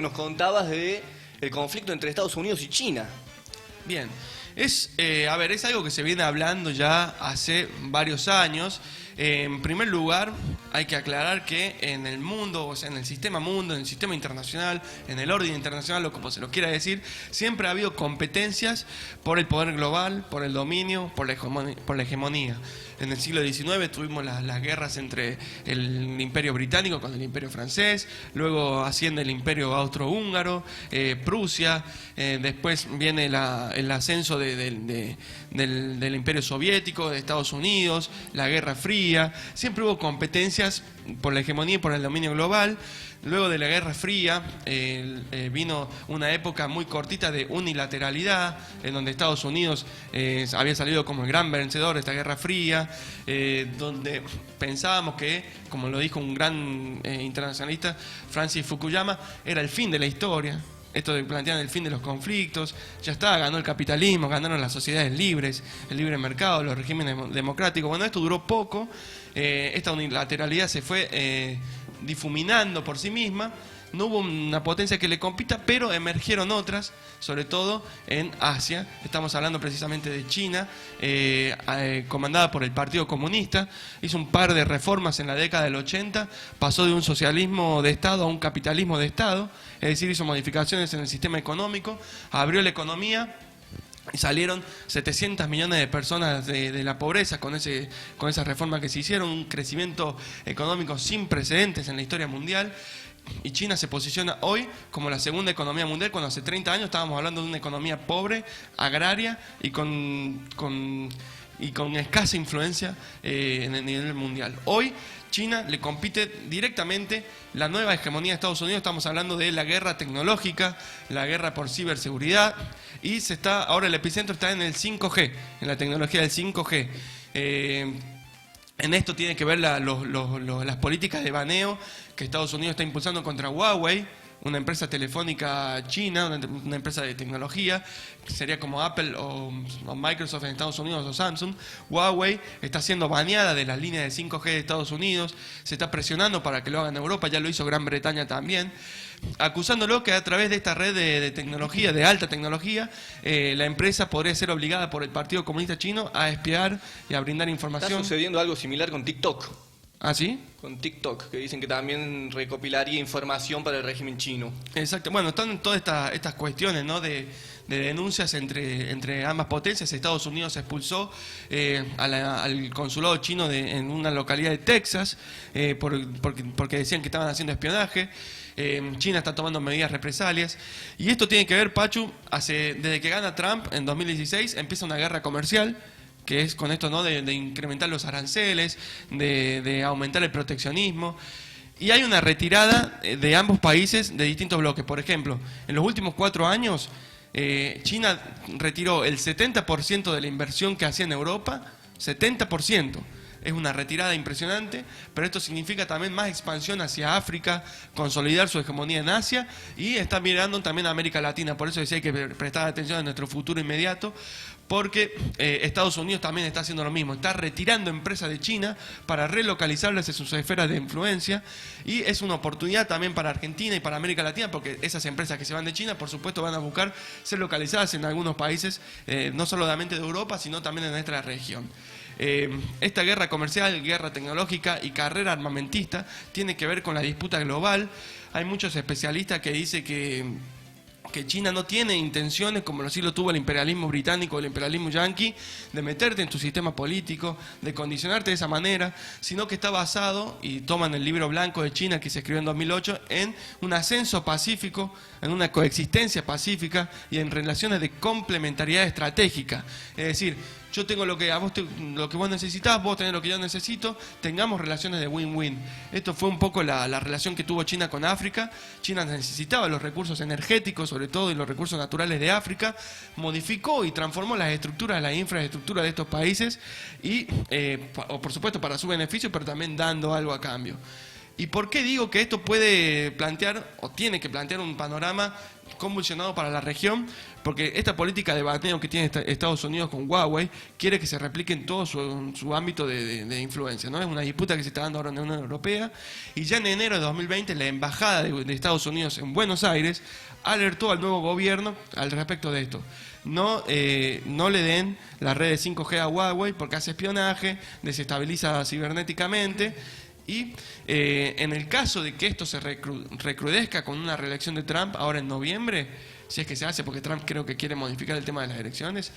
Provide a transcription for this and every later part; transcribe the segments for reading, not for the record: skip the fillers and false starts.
Nos contabas de el conflicto entre Estados Unidos y China. Bien, es algo que se viene hablando ya hace varios años. En primer lugar, hay que aclarar que en el mundo, o sea, en el mundo, en el sistema internacional, en el orden internacional, o como se lo quiera decir, siempre ha habido competencias por el poder global, por el dominio, por la hegemonía. En el siglo XIX tuvimos las guerras entre el Imperio Británico con el Imperio Francés, luego asciende el Imperio Austrohúngaro, Prusia, después viene el ascenso del Imperio Soviético, de Estados Unidos, la Guerra Fría. Siempre hubo competencias por la hegemonía y por el dominio global. Luego de la Guerra Fría vino una época muy cortita de unilateralidad, en donde Estados Unidos había salido como el gran vencedor de esta Guerra Fría, donde pensábamos que, como lo dijo un gran internacionalista, Francis Fukuyama, era el fin de la historia. Esto de plantear el fin de los conflictos, ya está, ganó el capitalismo, ganaron las sociedades libres, el libre mercado, los regímenes democráticos. Bueno, esto duró poco, esta unilateralidad se fue difuminando por sí misma, no hubo una potencia que le compita, pero emergieron otras, sobre todo en Asia. Estamos hablando precisamente de China, comandada por el Partido Comunista. Hizo un par de reformas en la década del 80, pasó de un socialismo de Estado a un capitalismo de Estado, es decir, hizo modificaciones en el sistema económico, abrió la economía y salieron 700 millones de personas de la pobreza con esa reforma que se hicieron, un crecimiento económico sin precedentes en la historia mundial. Y China se posiciona hoy como la segunda economía mundial, cuando hace 30 años estábamos hablando de una economía pobre, agraria y con escasa influencia en el nivel mundial. Hoy China le compite directamente la nueva hegemonía de Estados Unidos. Estamos hablando de la guerra tecnológica, la guerra por ciberseguridad, y ahora el epicentro está en el 5G, en la tecnología del 5G. En esto tiene que ver las políticas de baneo que Estados Unidos está impulsando contra Huawei, una empresa telefónica china, una empresa de tecnología, que sería como Apple o Microsoft en Estados Unidos o Samsung. Huawei está siendo baneada de las líneas de 5G de Estados Unidos, se está presionando para que lo hagan en Europa, ya lo hizo Gran Bretaña también, acusándolo que a través de esta red de tecnología, de alta tecnología, la empresa podría ser obligada por el Partido Comunista Chino a espiar y a brindar información. Está sucediendo algo similar con TikTok. ¿Ah, sí? Con TikTok, que dicen que también recopilaría información para el régimen chino. Exacto. Bueno, están todas estas cuestiones, ¿no?, de denuncias entre ambas potencias. Estados Unidos expulsó al consulado chino en una localidad de Texas porque decían que estaban haciendo espionaje. China está tomando medidas represalias. Y esto tiene que ver, Pachu, desde que gana Trump en 2016, empieza una guerra comercial, que es con esto, ¿no?, de incrementar los aranceles, de aumentar el proteccionismo. Y hay una retirada de ambos países de distintos bloques. Por ejemplo, en los últimos 4 años, China retiró el 70% de la inversión que hacía en Europa, 70%. Es una retirada impresionante, pero esto significa también más expansión hacia África, consolidar su hegemonía en Asia, y está mirando también a América Latina. Por eso decía que hay que prestar atención a nuestro futuro inmediato, porque Estados Unidos también está haciendo lo mismo, está retirando empresas de China para relocalizarlas en sus esferas de influencia, y es una oportunidad también para Argentina y para América Latina, porque esas empresas que se van de China, por supuesto, van a buscar ser localizadas en algunos países, no solamente de Europa, sino también en nuestra región. Esta guerra comercial, guerra tecnológica y carrera armamentista tiene que ver con la disputa global. Hay muchos especialistas que dicen que China no tiene intenciones, como sí lo tuvo el imperialismo británico o el imperialismo yanqui, de meterte en tu sistema político, de condicionarte de esa manera, sino que está basado, y toman el libro blanco de China que se escribió en 2008, en un ascenso pacífico, en una coexistencia pacífica y en relaciones de complementariedad estratégica. Es decir, yo tengo lo que vos necesitás, vos tenés lo que yo necesito, tengamos relaciones de win-win. Esto fue un poco la relación que tuvo China con África. China necesitaba los recursos energéticos, sobre todo, y los recursos naturales de África, modificó y transformó las estructuras, la infraestructura de estos países, y por supuesto para su beneficio, pero también dando algo a cambio. ¿Y por qué digo que esto puede plantear, o tiene que plantear un panorama convulsionado para la región? Porque esta política de baneo que tiene Estados Unidos con Huawei quiere que se replique en todo su ámbito de influencia, ¿no? Es una disputa que se está dando ahora en la Unión Europea, y ya en enero de 2020 la Embajada de Estados Unidos en Buenos Aires alertó al nuevo gobierno al respecto de esto. No le den la red de 5G a Huawei porque hace espionaje, desestabiliza cibernéticamente. Y en el caso de que esto se recrudezca con una reelección de Trump ahora en noviembre, si es que se hace, porque Trump creo que quiere modificar el tema de las elecciones,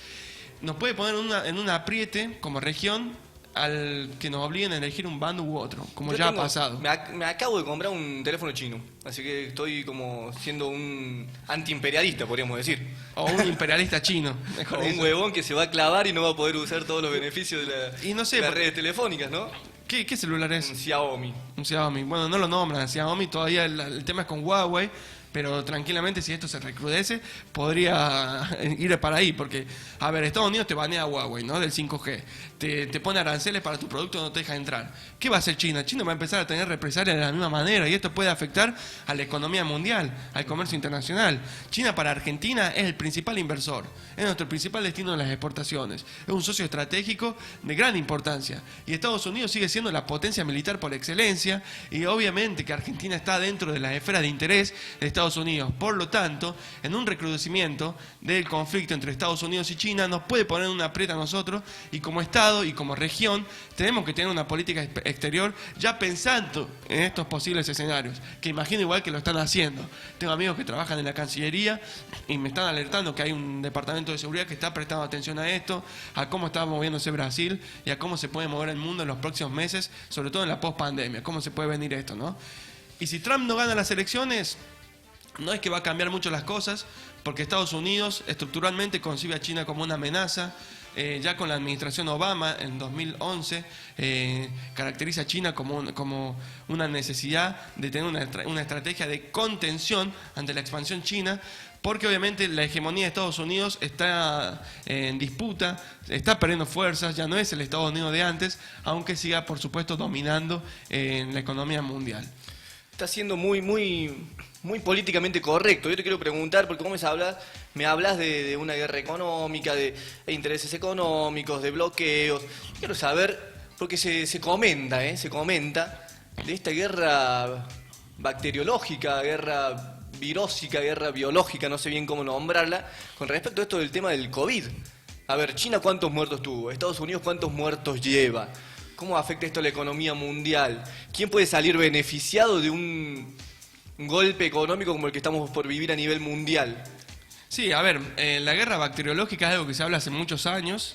nos puede poner en un apriete como región al que nos obliguen a elegir un bando u otro, como ya ha pasado. Me acabo de comprar un teléfono chino, así que estoy como siendo un antiimperialista, podríamos decir. O un imperialista chino. O un huevón que se va a clavar y no va a poder usar todos los beneficios de Y no sé, las redes telefónicas, ¿no? ¿Qué celular es? Un Xiaomi. Un Xiaomi. Bueno, no lo nombran Xiaomi, todavía el tema es con Huawei, pero tranquilamente si esto se recrudece, podría ir para ahí, porque, a ver, Estados Unidos te banea a Huawei, ¿no? Del 5G. Te pone aranceles para tu producto, no te deja entrar. ¿Qué va a hacer China? China va a empezar a tener represalias de la misma manera, y esto puede afectar a la economía mundial, al comercio internacional. China para Argentina es el principal inversor, es nuestro principal destino de las exportaciones, es un socio estratégico de gran importancia, y Estados Unidos sigue siendo la potencia militar por excelencia, y obviamente que Argentina está dentro de las esferas de interés de Estados Unidos. Por lo tanto, en un recrudecimiento del conflicto entre Estados Unidos y China, nos puede poner una aprieta a nosotros, y como Estado y como región tenemos que tener una política exterior ya pensando en estos posibles escenarios, que imagino igual que lo están haciendo. Tengo amigos que trabajan en la Cancillería y me están alertando que hay un departamento de seguridad que está prestando atención a esto, a cómo está moviéndose Brasil y a cómo se puede mover el mundo en los próximos meses, sobre todo en la post-pandemia, cómo se puede venir esto, ¿no? Y si Trump no gana las elecciones, no es que va a cambiar mucho las cosas, porque Estados Unidos estructuralmente concibe a China como una amenaza. Ya con la administración Obama en 2011 caracteriza a China como una necesidad de tener una estrategia de contención ante la expansión china, porque obviamente la hegemonía de Estados Unidos está en disputa, está perdiendo fuerzas, ya no es el Estados Unidos de antes, aunque siga por supuesto dominando en la economía mundial. Está siendo muy políticamente correcto. Yo te quiero preguntar, porque vos me hablas de una guerra económica, de intereses económicos, de bloqueos. Quiero saber, porque se comenta de esta guerra bacteriológica, guerra virósica, guerra biológica, no sé bien cómo nombrarla, con respecto a esto del tema del COVID. A ver, China ¿cuántos muertos tuvo? Estados Unidos ¿cuántos muertos lleva? ¿Cómo afecta esto a la economía mundial? ¿Quién puede salir beneficiado de un golpe económico como el que estamos por vivir a nivel mundial? Sí, a ver, la guerra bacteriológica es algo que se habla hace muchos años.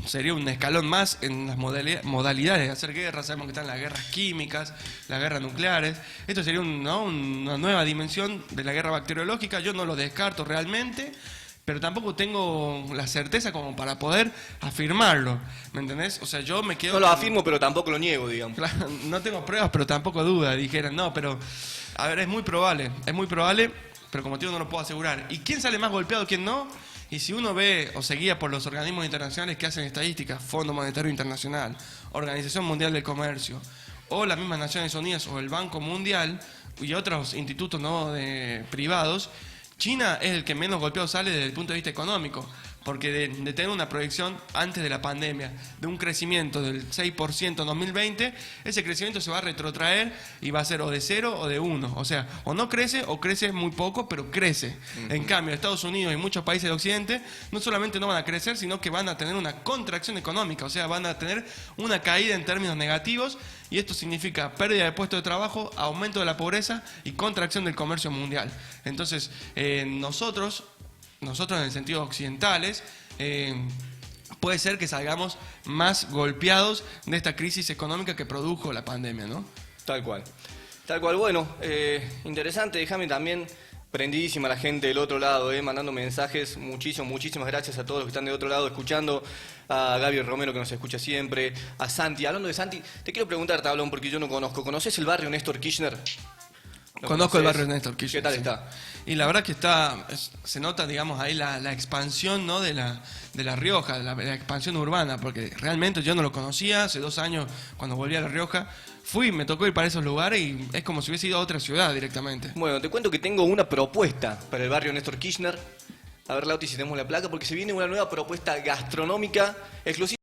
Sería un escalón más en las modalidades de hacer guerra. Sabemos que están las guerras químicas, las guerras nucleares. Esto sería una nueva dimensión de la guerra bacteriológica. Yo no lo descarto realmente, pero tampoco tengo la certeza como para poder afirmarlo, ¿me entendés? O sea, yo me quedo... No lo afirmo, pero tampoco lo niego, digamos. Claro, no tengo pruebas, pero tampoco dudas, dijeran. No, pero, a ver, es muy probable, pero como te digo, no lo puedo asegurar. ¿Y quién sale más golpeado, quién no? Y si uno ve o se guía por los organismos internacionales que hacen estadísticas, Fondo Monetario Internacional, Organización Mundial del Comercio, o las mismas Naciones Unidas, o el Banco Mundial, y otros institutos privados, China es el que menos golpeado sale desde el punto de vista económico, porque de tener una proyección antes de la pandemia de un crecimiento del 6% en 2020, ese crecimiento se va a retrotraer y va a ser o de 0 o de 1. O sea, o no crece o crece muy poco, pero crece. En cambio, Estados Unidos y muchos países de Occidente no solamente no van a crecer, sino que van a tener una contracción económica, o sea, van a tener una caída en términos negativos, y esto significa pérdida de puestos de trabajo, aumento de la pobreza y contracción del comercio mundial. Entonces, nosotros en el sentido occidentales, puede ser que salgamos más golpeados de esta crisis económica que produjo la pandemia, ¿no? Tal cual. Bueno, interesante. Déjame también prendidísima la gente del otro lado, mandando mensajes. Muchísimas gracias a todos los que están del otro lado escuchando. A Gaby Romero, que nos escucha siempre. A Santi. Hablando de Santi, te quiero preguntar, Tablón, porque yo no conozco. ¿Conoces el barrio Néstor Kirchner? ¿Lo Conozco el conoces? barrio Néstor Kirchner. ¿Qué tal sí. está? Y la verdad que se nota, digamos, ahí la expansión, ¿no? de La Rioja, la expansión urbana, porque realmente yo no lo conocía. Hace 2 años, cuando volví a La Rioja, me tocó ir para esos lugares y es como si hubiese ido a otra ciudad directamente. Bueno, te cuento que tengo una propuesta para el barrio Néstor Kirchner. A ver, Lauti, si tenemos la placa, porque se viene una nueva propuesta gastronómica exclusiva.